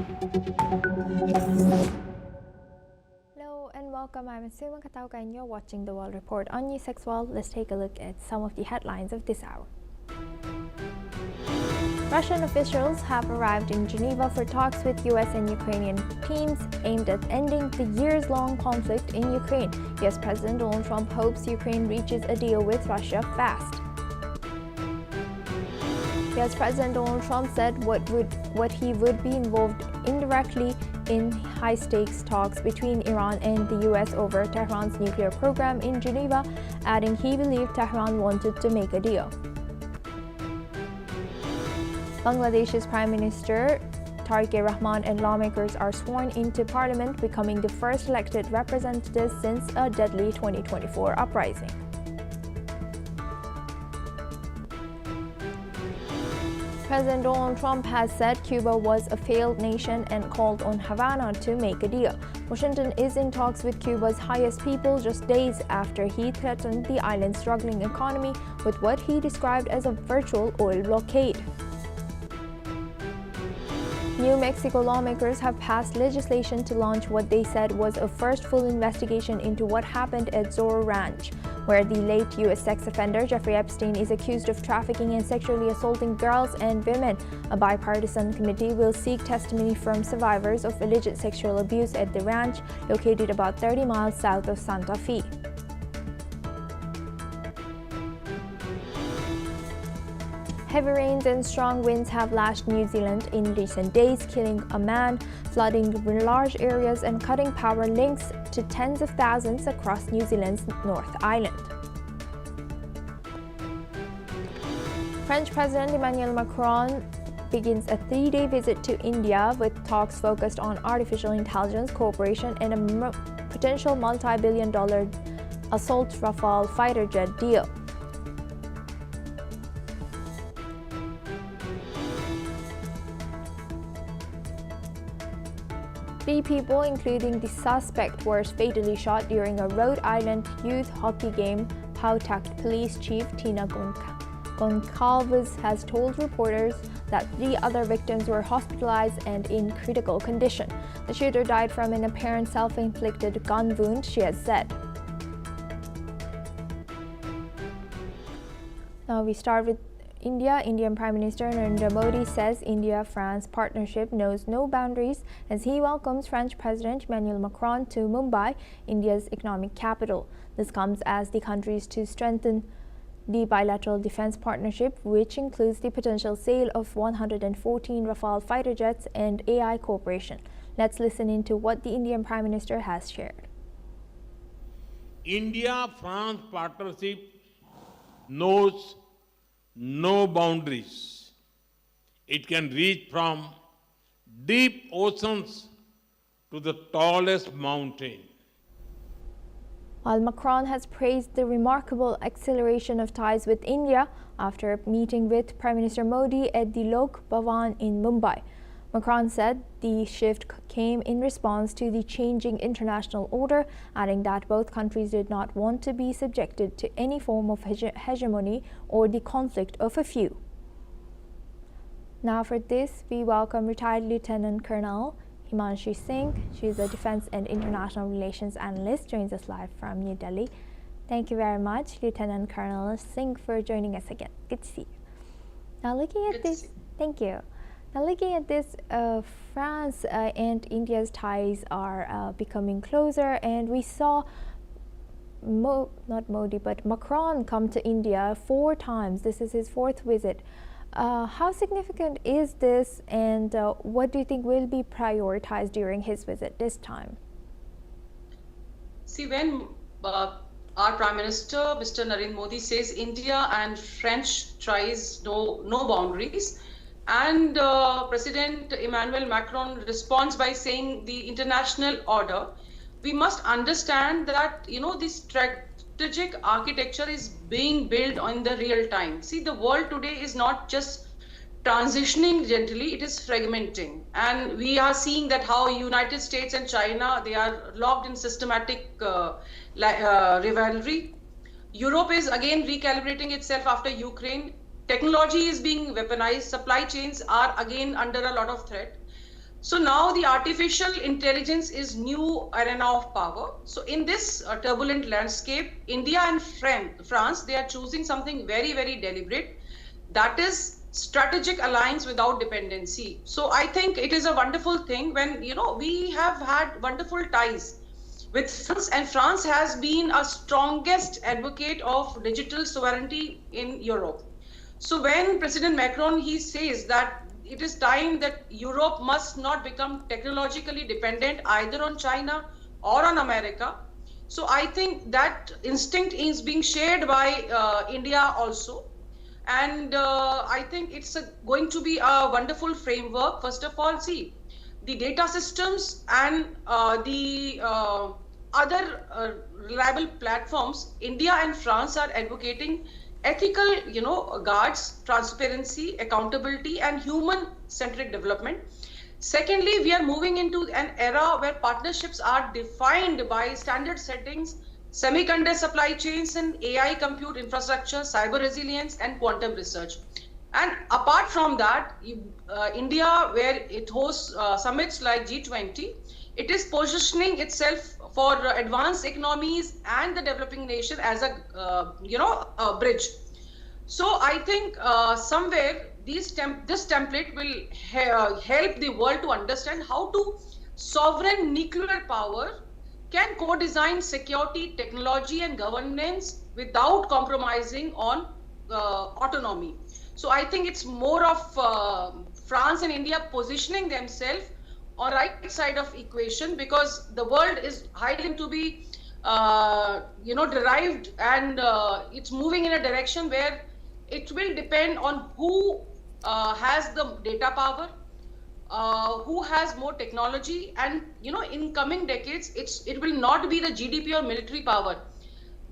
Hello and welcome. I'm Suma Katauka and you're watching the World Report on NewsX World. Let's take a look at some of the headlines of this hour. Russian officials have arrived in Geneva for talks with US and Ukrainian teams aimed at ending the years-long conflict in Ukraine. US President Donald Trump hopes Ukraine reaches a deal with Russia fast. US President Donald Trump said he would be involved indirectly in high-stakes talks between Iran and the US over Tehran's nuclear program in Geneva, adding he believed Tehran wanted to make a deal. Bangladesh's Prime Minister Tariq Rahman and lawmakers are sworn into parliament, becoming the first elected representatives since a deadly 2024 uprising. President Donald Trump has said Cuba was a failed nation and called on Havana to make a deal. Washington is in talks with Cuba's highest people just days after he threatened the island's struggling economy with what he described as a virtual oil blockade. New Mexico lawmakers have passed legislation to launch what they said was a first full investigation into what happened at Zorro Ranch, where the late U.S. sex offender Jeffrey Epstein is accused of trafficking and sexually assaulting girls and women. A bipartisan committee will seek testimony from survivors of alleged sexual abuse at the ranch, located about 30 miles south of Santa Fe. Heavy rains and strong winds have lashed New Zealand in recent days, killing a man, flooding large areas and cutting power links to tens of thousands across New Zealand's North Island. French President Emmanuel Macron begins a 3-day visit to India with talks focused on artificial intelligence cooperation and a potential multi-billion-dollar assault Rafale fighter jet deal. Three people, including the suspect, were fatally shot during a Rhode Island youth hockey game, Pawtucket Police Chief Tina Goncalves has told reporters that 3 other victims were hospitalized and in critical condition. The shooter died from an apparent self-inflicted gun wound, she has said. Now we start with India. Indian Prime Minister Narendra Modi says India-France partnership knows no boundaries as he welcomes French President Emmanuel Macron to Mumbai, India's economic capital. This comes as the countries to strengthen the bilateral defense partnership, which includes the potential sale of 114 Rafale fighter jets and AI cooperation. Let's listen into what the Indian Prime Minister has shared. India-France partnership knows no boundaries. It can reach from deep oceans to the tallest mountain. While Macron has praised the remarkable acceleration of ties with India after meeting with Prime Minister Modi at the Lok Bhavan in Mumbai, Macron said the shift came in response to the changing international order, adding that both countries did not want to be subjected to any form of hegemony or the conflict of a few. Now for this, we welcome retired Lieutenant Colonel Himanshi Singh. She is a Defense and International Relations Analyst, joins us live from New Delhi. Thank you very much, Lieutenant Colonel Singh, for joining us again. Good to see you. Now looking at this, thank you. Now looking at this, France and India's ties are becoming closer, and we saw not Modi but Macron come to India 4 times. This is his 4th visit. How significant is this, and what do you think will be prioritized during his visit this time? See, when our Prime Minister, Mr. Narendra Modi, says India and French ties no boundaries, and President Emmanuel Macron responds by saying the international order, we must understand that, this strategic architecture is being built on the real time. See, the world today is not just transitioning gently, it is fragmenting. And we are seeing that how United States and China, they are locked in systematic rivalry. Europe is again recalibrating itself after Ukraine. Technology is being weaponized. Supply chains are again under a lot of threat. So now the artificial intelligence is new arena of power. So in this turbulent landscape, India and France, they are choosing something very, very deliberate. That is strategic alliance without dependency. So I think it is a wonderful thing when, we have had wonderful ties with France, and France has been a strongest advocate of digital sovereignty in Europe. So when President Macron, he says that it is time that Europe must not become technologically dependent either on China or on America. So I think that instinct is being shared by India also. And I think it's going to be a wonderful framework. First of all, see, the data systems and the other reliable platforms, India and France are advocating ethical, guards, transparency, accountability, and human-centric development. Secondly, we are moving into an era where partnerships are defined by standard settings, semiconductor supply chains, and AI compute infrastructure, cyber resilience, and quantum research. And apart from that, India, where it hosts summits like G20, it is positioning itself for advanced economies and the developing nation as a bridge. So I think somewhere this template will help the world to understand how to sovereign nuclear power can co-design security, technology, and governance without compromising on autonomy. So I think it's more of France and India positioning themselves on right side of equation, because the world is highly to be derived, and it's moving in a direction where it will depend on who has the data power, who has more technology, and in coming decades it will not be the GDP or military power.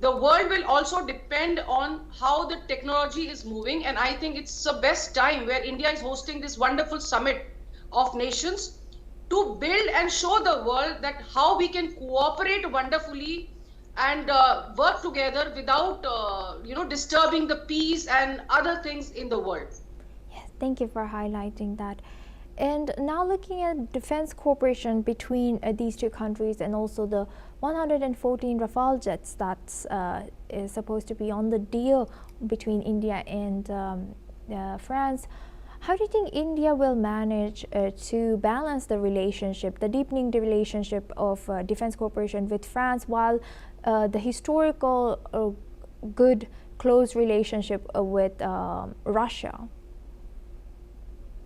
The world will also depend on how the technology is moving, and I think it's the best time where India is hosting this wonderful summit of nations to build and show the world that how we can cooperate wonderfully and work together without disturbing the peace and other things in the world. Yes, thank you for highlighting that. And now looking at defense cooperation between these two countries, and also the 114 Rafale jets that is supposed to be on the deal between India and France. How do you think India will manage to balance the relationship, the deepening the relationship of defense cooperation with France, while the historical good close relationship with Russia?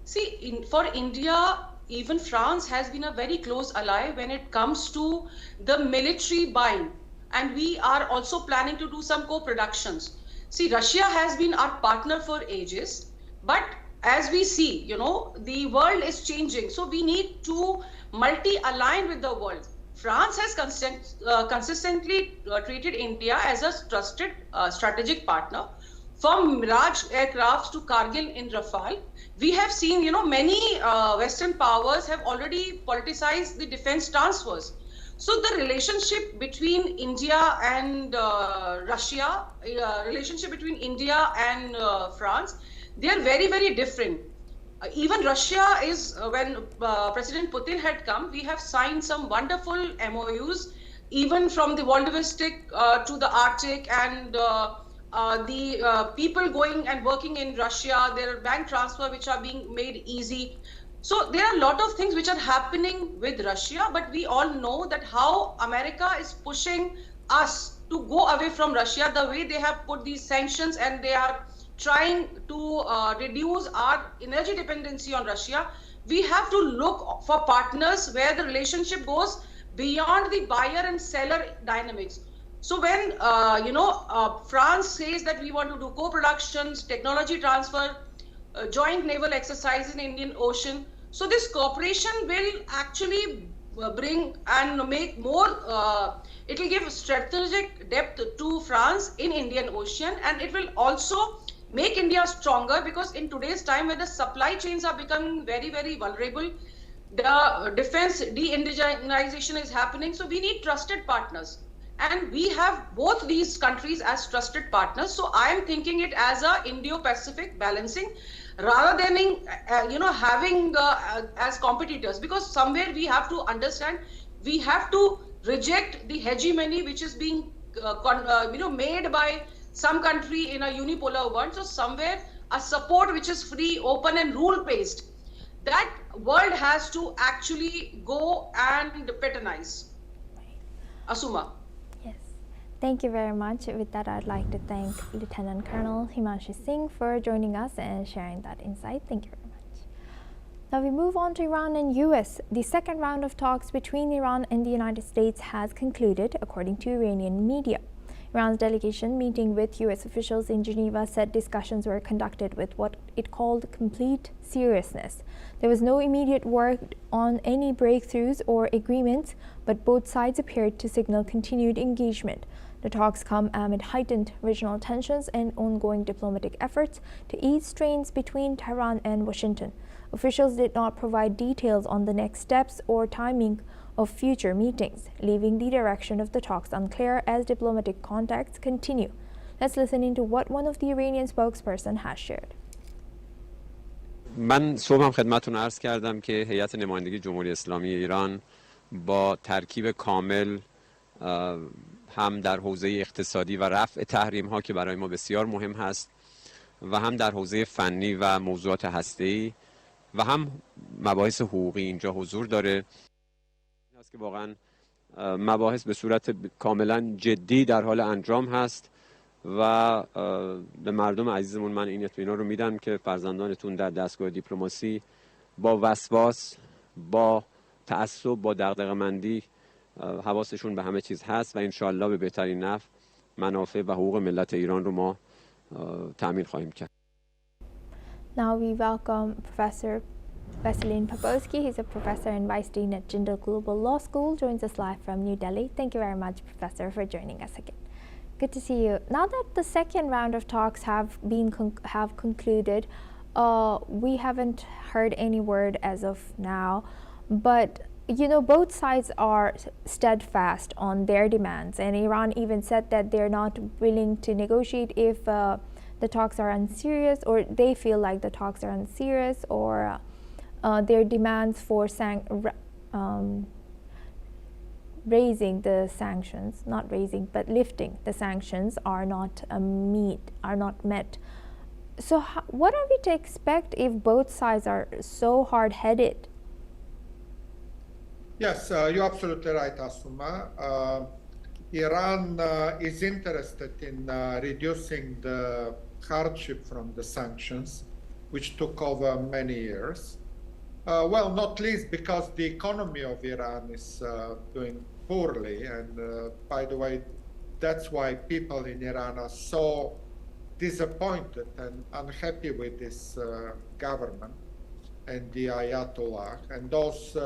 See, for India, even France has been a very close ally when it comes to the military buying. And we are also planning to do some co-productions. See, Russia has been our partner for ages, but as we see, the world is changing. So we need to multi-align with the world. France has consistently treated India as a trusted strategic partner. From Mirage aircrafts to Kargil in Rafale, we have seen, many Western powers have already politicized the defense transfers. So the relationship between India and Russia, relationship between India and France, they are very, very different. Even Russia is, when President Putin had come, we have signed some wonderful MOUs, even from the Vladivostok to the Arctic, and the people going and working in Russia, there are bank transfer which are being made easy. So there are a lot of things which are happening with Russia, but we all know that how America is pushing us to go away from Russia, the way they have put these sanctions, and they are trying to reduce our energy dependency on Russia. We have to look for partners where the relationship goes beyond the buyer and seller dynamics. So when France says that we want to do co-productions, technology transfer, joint naval exercises in Indian Ocean, so this cooperation will actually bring and make more, it will give strategic depth to France in Indian Ocean, and it will also make India stronger, because in today's time where the supply chains are becoming very, very vulnerable, the defense de-indigenization is happening, so we need trusted partners. And we have both these countries as trusted partners. So I am thinking it as a Indo-Pacific balancing. rather than having as competitors, because somewhere we have to understand, we have to reject the hegemony which is being made by some country in a unipolar world. So somewhere a support which is free, open and rule based, that world has to actually go and patronize. Asuma. Yes. Thank you very much. With that, I'd like to thank Lieutenant Colonel Himanshi Singh for joining us and sharing that insight. Thank you very much. Now we move on to Iran and US. The second round of talks between Iran and the United States has concluded, according to Iranian media. Iran's delegation meeting with US officials in Geneva said discussions were conducted with what it called complete seriousness. There was no immediate work on any breakthroughs or agreements, but both sides appeared to signal continued engagement. The talks come amid heightened regional tensions and ongoing diplomatic efforts to ease strains between Tehran and Washington. Officials did not provide details on the next steps or timing of future meetings, leaving the direction of the talks unclear as diplomatic contacts continue. Let's listen into what one of the Iranian spokesperson has shared. من صبح خدمتتون عرض کردم که هیئت نمایندگی جمهوری اسلامی ایران با ترکیب کامل هم در حوزه اقتصادی و رفع تحریم ها که برای ما بسیار مهم هست و هم در حوزه فنی و موضوعات هسته‌ای و هم مباحث حقوقی اینجا حضور داره. این است که واقعا مباحث به صورت کاملا جدی در حال انجام هست و به مردم عزیزمون من این اطمینان رو میدم که فرزندانتون در دستگاه دیپلماسی با وسواس، با تعصب، با دغدغه‌مندی حواسشون به همه چیز هست و انشالله به بهترین نحو منافع و حقوق ملت ایران رو ما تأمین خواهیم کرد. Now we welcome Professor Vasilin Popovsky. He's a professor and vice dean at Geneva Global Law School. Joins us live from New Delhi. Thank you very much, Professor, for joining us again. Good to see you. Now that the second round of talks have concluded, we haven't heard any word as of now, but both sides are steadfast on their demands, and Iran even said that they're not willing to negotiate if the talks are unserious, or they feel like the talks are unserious, or their demands for raising the sanctions, not raising, but lifting the sanctions are not met. So what are we to expect if both sides are so hard-headed? Yes, you're absolutely right, Asuma. Iran is interested in reducing the hardship from the sanctions, which took over many years. Well, not least because the economy of Iran is doing poorly. And by the way, that's why people in Iran are so disappointed and unhappy with this government and the Ayatollah. And those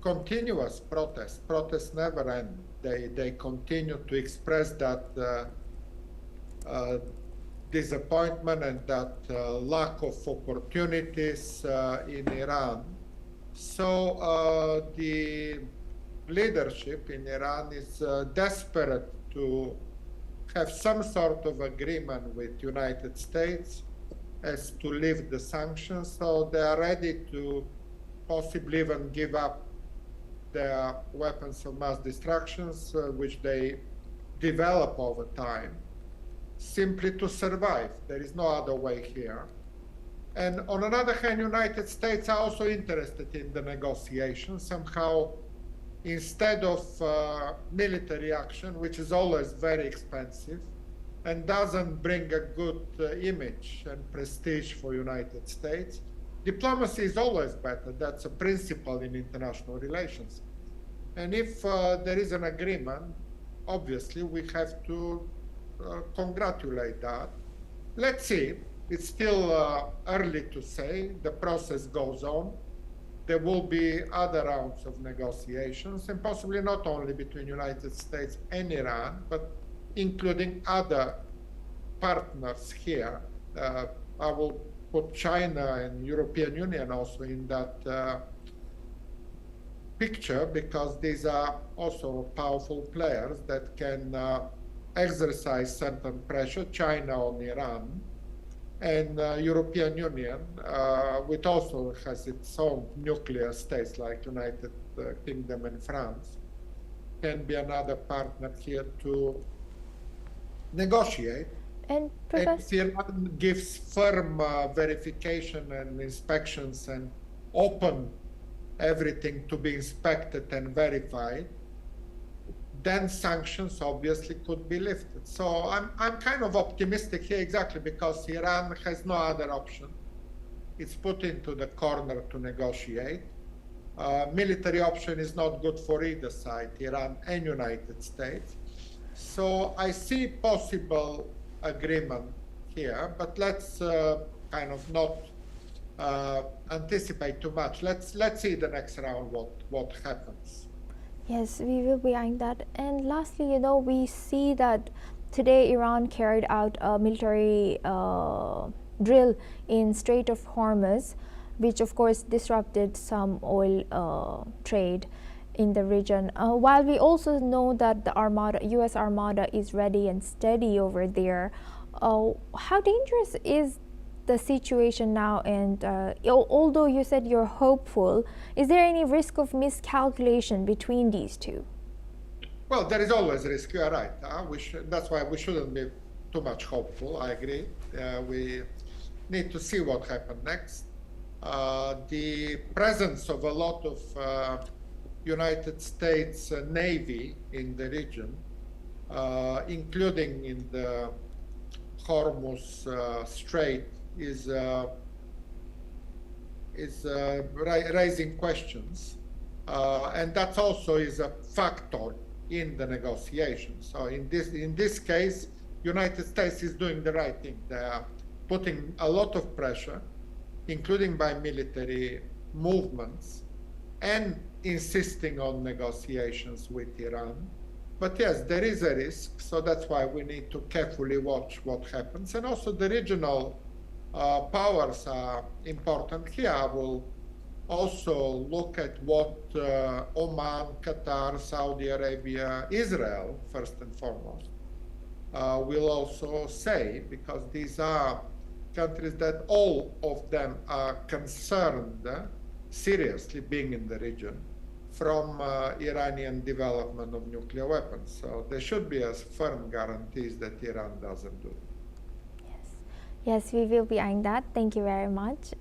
continuous protests never end. They continue to express that disappointment and that lack of opportunities in Iran. So the leadership in Iran is desperate to have some sort of agreement with United States as to lift the sanctions. So they are ready to possibly even give up their weapons of mass destruction, which they develop over time, simply to survive. There is no other way here. And on another hand, United States are also interested in the negotiations. Somehow, instead of military action, which is always very expensive and doesn't bring a good image and prestige for United States, diplomacy is always better. That's a principle in international relations. And if there is an agreement, obviously we have to congratulate that. Let's see. It's still early to say. The process goes on. There will be other rounds of negotiations, and possibly not only between United States and Iran, but including other partners here. I will put China and European Union also in that picture, because these are also powerful players that can exercise certain pressure, China on Iran, and European Union, which also has its own nuclear states like United Kingdom and France, can be another partner here to negotiate. And If Iran gives firm verification and inspections and open everything to be inspected and verified, then sanctions obviously could be lifted. So I'm kind of optimistic here exactly because Iran has no other option. It's put into the corner to negotiate. Military option is not good for either side, Iran and United States. So I see possible agreement here, but let's kind of not anticipate too much. Let's see the next round what happens. Yes, we will be eyeing that. And lastly, we see that today Iran carried out a military drill in Strait of Hormuz, which of course disrupted some oil trade in the region. While we also know that the U.S. Armada is ready and steady over there, how dangerous is the situation now? And although you said you're hopeful, is there any risk of miscalculation between these two? Well, there is always risk. You are right. That's why we shouldn't be too much hopeful. I agree. We need to see what happens next. The presence of a lot of United States Navy in the region, including in the Hormuz Strait, is raising questions, and that also is a factor in the negotiations. So in this case, United States is doing the right thing. They are putting a lot of pressure, including by military movements, and insisting on negotiations with Iran. But yes, there is a risk, so that's why we need to carefully watch what happens. And also the regional powers are important here. I will also look at what Oman, Qatar, Saudi Arabia, Israel, first and foremost, will also say, because these are countries that all of them are concerned seriously being in the region from Iranian development of nuclear weapons. So there should be as firm guarantees that Iran doesn't do it. Yes, we will be eyeing that. Thank you very much,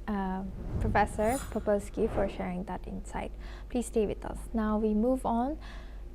Professor Popovsky, for sharing that insight. Please stay with us. Now we move on.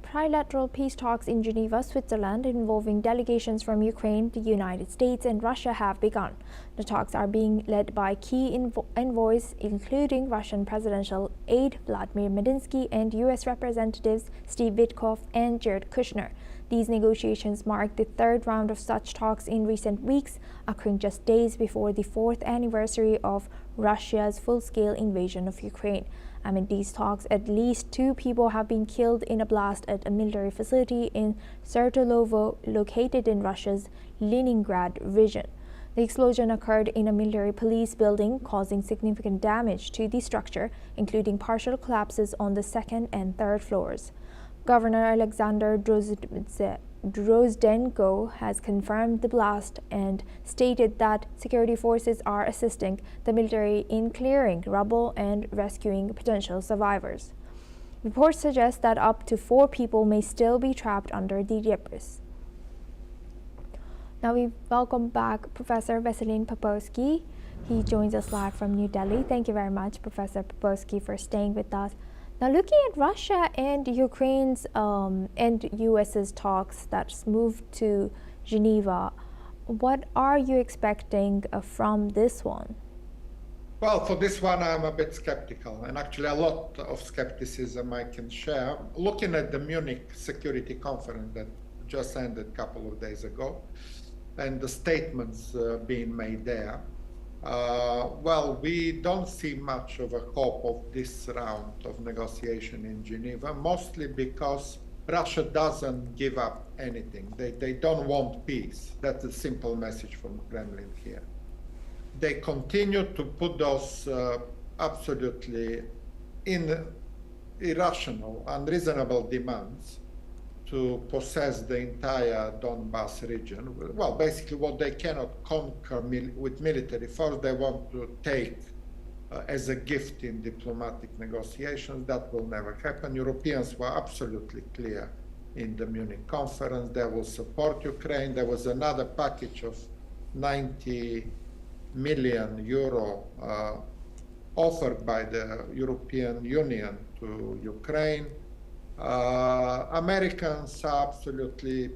Trilateral peace talks in Geneva, Switzerland, involving delegations from Ukraine, the United States, and Russia have begun. The talks are being led by key envoys, including Russian presidential aide Vladimir Medinsky and U.S. Representatives Steve Witkoff and Jared Kushner. These negotiations mark the third round of such talks in recent weeks, occurring just days before the fourth anniversary of Russia's full-scale invasion of Ukraine. Amid these talks, at least 2 people have been killed in a blast at a military facility in Sertolovo, located in Russia's Leningrad region. The explosion occurred in a military police building, causing significant damage to the structure, including partial collapses on the second and third floors. Governor Alexander Drozdenko has confirmed the blast and stated that security forces are assisting the military in clearing rubble and rescuing potential survivors. Reports suggest that up to 4 people may still be trapped under the debris. Now we welcome back Professor Vasilin Popovsky. He joins us live from New Delhi. Thank you very much, Professor Popovsky, for staying with us. Now, looking at Russia and Ukraine's and US's talks that's moved to Geneva, what are you expecting from this one? Well, for this one, I'm a bit skeptical, and actually a lot of skepticism I can share. Looking at the Munich Security Conference that just ended a couple of days ago, and the statements being made there, well, we don't see much of a hope of this round of negotiation in Geneva, mostly because Russia doesn't give up anything. They don't want peace. That's a simple message from Kremlin here. They continue to put those absolutely irrational, unreasonable demands to possess the entire Donbas region. Well, basically what they cannot conquer with military force, they want to take as a gift in diplomatic negotiations. That will never happen. Europeans were absolutely clear in the Munich conference. They will support Ukraine. There was another package of 90 million euro offered by the European Union to Ukraine. Americans are absolutely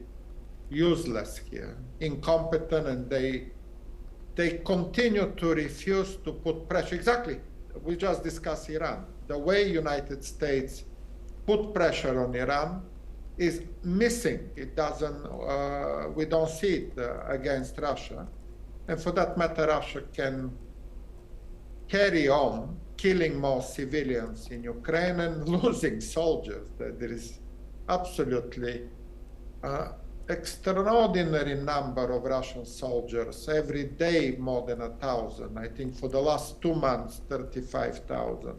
useless here, incompetent, and they continue to refuse to put pressure. Exactly, we just discussed Iran. The way United States put pressure on Iran is missing. It doesn't, we don't see it against Russia. And for that matter, Russia can carry on killing more civilians in Ukraine and losing soldiers. There is absolutely extraordinary number of Russian soldiers every day, more than 1,000. I think for the last 2 months, 35,000.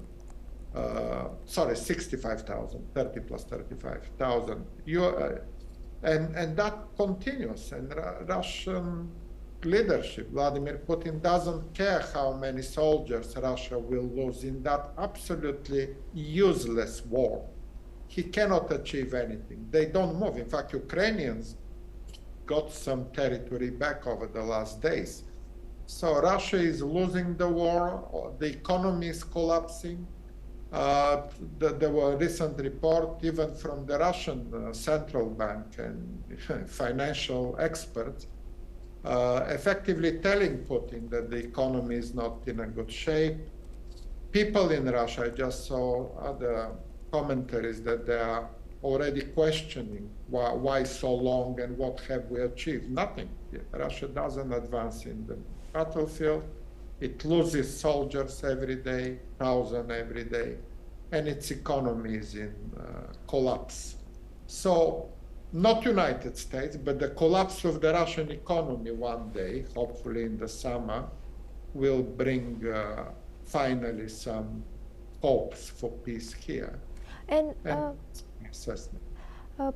65,000, 30 plus 35,000. And that continues. And Russian leadership, Vladimir Putin, doesn't care how many soldiers Russia will lose in that absolutely useless war. He cannot achieve anything. They don't move. In fact, Ukrainians got some territory back over the last days. So Russia is losing the war. The economy is collapsing. There were recent reports even from the Russian central bank and financial experts effectively telling Putin that the economy is not in a good shape. People in Russia, I just saw other commentaries that they are already questioning why so long and what have we achieved. Nothing. Russia doesn't advance in the battlefield. It loses soldiers every day, 1,000 every day, and its economy is in collapse. So not United States, but the collapse of the Russian economy one day, hopefully in the summer, will bring finally some hopes for peace here. And assessment.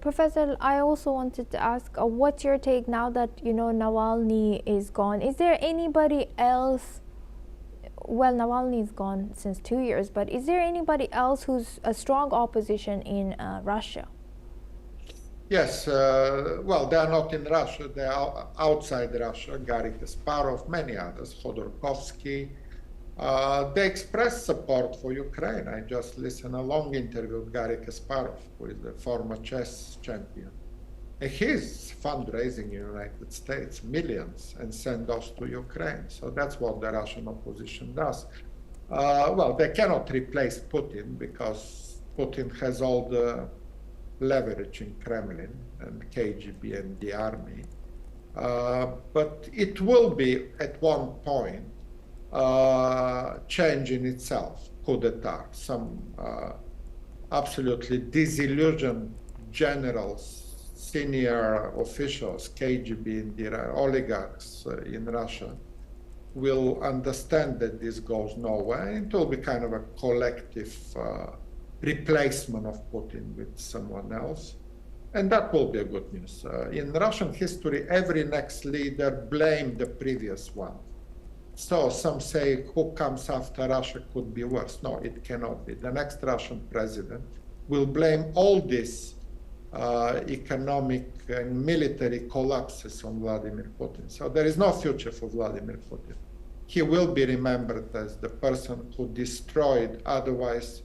Professor, I also wanted to ask, what's your take now that Navalny is gone? Is there anybody else? Well, Navalny is gone since 2 years, but is there anybody else who's a strong opposition in Russia? Yes, well, they are not in Russia, they are outside Russia, Garry Kasparov, many others, Khodorkovsky. They express support for Ukraine. I just listened a long interview with Garry Kasparov, who is the former chess champion. And he's fundraising in the United States, millions, and send those to Ukraine. So that's what the Russian opposition does. Well, they cannot replace Putin because Putin has all the leverage in Kremlin and KGB and the army. But it will be at one point change in itself, coup d'etat. Some absolutely disillusioned generals, senior officials, KGB and the oligarchs in Russia will understand that this goes nowhere. It will be kind of a collective replacement of Putin with someone else. And that will be a good news. In Russian history, every next leader blamed the previous one. So some say who comes after Russia could be worse. No, it cannot be. The next Russian president will blame all these economic and military collapses on Vladimir Putin. So there is no future for Vladimir Putin. He will be remembered as the person who destroyed otherwise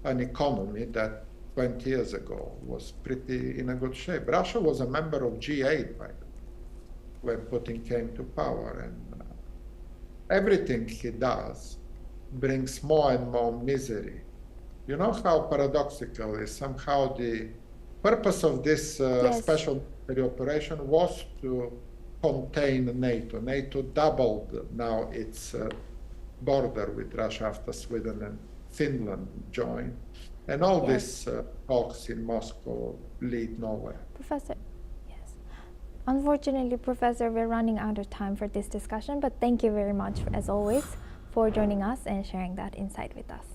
an economy that 20 years ago was pretty in a good shape. Russia was a member of G8 by the way, when Putin came to power, and everything he does brings more and more misery. You know how paradoxical is somehow the purpose of this special military operation was to contain NATO. NATO doubled now its border with Russia after Sweden and Finland joined. And all these talks in Moscow lead nowhere. Professor, yes. Unfortunately, Professor, we're running out of time for this discussion, but thank you very much, as always, for joining us and sharing that insight with us.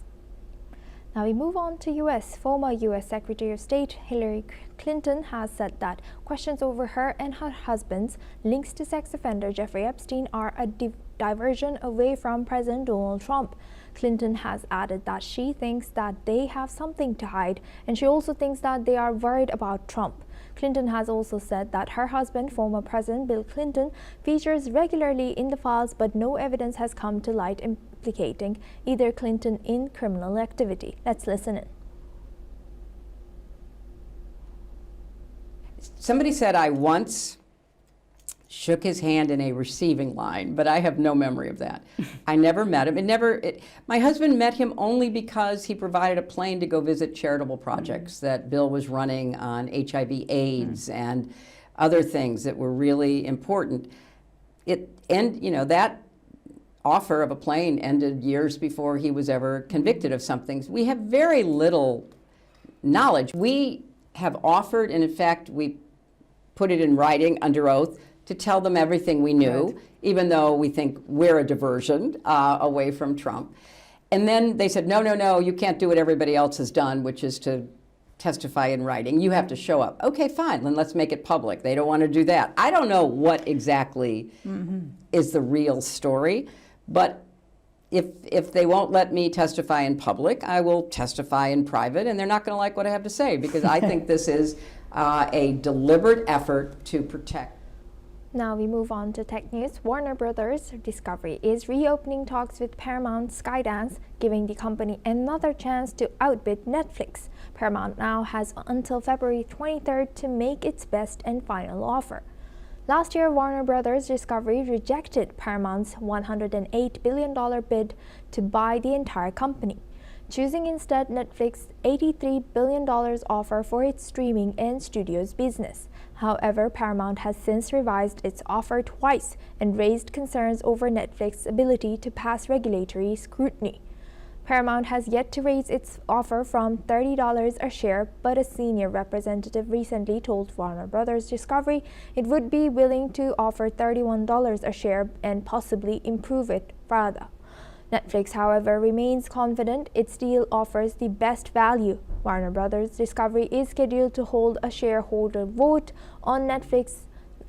Now we move on to U.S. Former U.S. Secretary of State Hillary Clinton has said that questions over her and her husband's links to sex offender Jeffrey Epstein are a diversion away from President Donald Trump. Clinton has added that she thinks that they have something to hide, and she also thinks that they are worried about Trump. Clinton has also said that her husband, former President Bill Clinton, features regularly in the files, but no evidence has come to light implicating either Clinton in criminal activity. Let's listen in. Somebody said I once shook his hand in a receiving line, but I have no memory of that. I never met him. My husband met him only because he provided a plane to go visit charitable projects that Bill was running on HIV/AIDS and other things that were really important. That offer of a plane ended years before he was ever convicted of something. We have very little knowledge. We have offered, and in fact, we put it in writing under oath, to tell them everything we knew, right, even though we think we're a diversion away from Trump. And then they said, no, you can't do what everybody else has done, which is to testify in writing. You have to show up. Okay, fine, then let's make it public. They don't want to do that. I don't know what exactly is the real story, but if they won't let me testify in public, I will testify in private, and they're not going to like what I have to say, because I think this is a deliberate effort to protect. Now we move on to tech news. Warner Brothers Discovery is reopening talks with Paramount Skydance, giving the company another chance to outbid Netflix. Paramount now has until February 23rd to make its best and final offer. Last year, Warner Brothers Discovery rejected Paramount's $108 billion bid to buy the entire company, choosing instead Netflix's $83 billion offer for its streaming and studios business. However, Paramount has since revised its offer twice and raised concerns over Netflix's ability to pass regulatory scrutiny. Paramount has yet to raise its offer from $30 a share, but a senior representative recently told Warner Brothers Discovery it would be willing to offer $31 a share and possibly improve it further. Netflix, however, remains confident its deal offers the best value. Warner Brothers Discovery is scheduled to hold a shareholder vote on Netflix's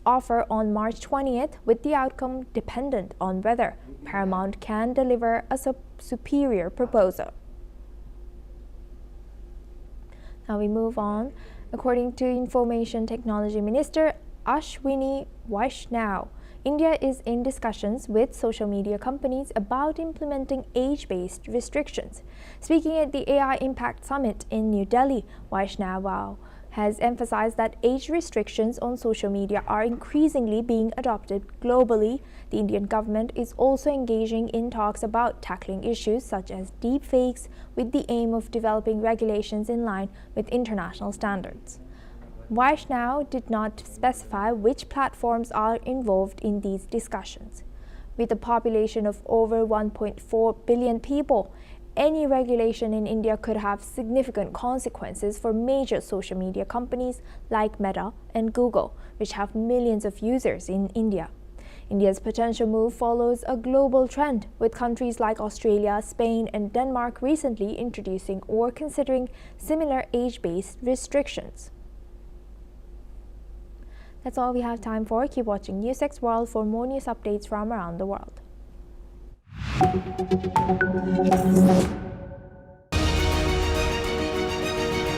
offer on March 20th, with the outcome dependent on whether Paramount can deliver a superior proposal. Now we move on. According to Information Technology Minister Ashwini Vaishnaw, India is in discussions with social media companies about implementing age-based restrictions. Speaking at the AI Impact Summit in New Delhi, Vaishnaw has emphasized that age restrictions on social media are increasingly being adopted globally. The Indian government is also engaging in talks about tackling issues such as deepfakes, with the aim of developing regulations in line with international standards. Vaishnaw did not specify which platforms are involved in these discussions. With a population of over 1.4 billion people, any regulation in India could have significant consequences for major social media companies like Meta and Google, which have millions of users in India. India's potential move follows a global trend, with countries like Australia, Spain, and Denmark recently introducing or considering similar age-based restrictions. That's all we have time for. Keep watching NewsX World for more news updates from around the world.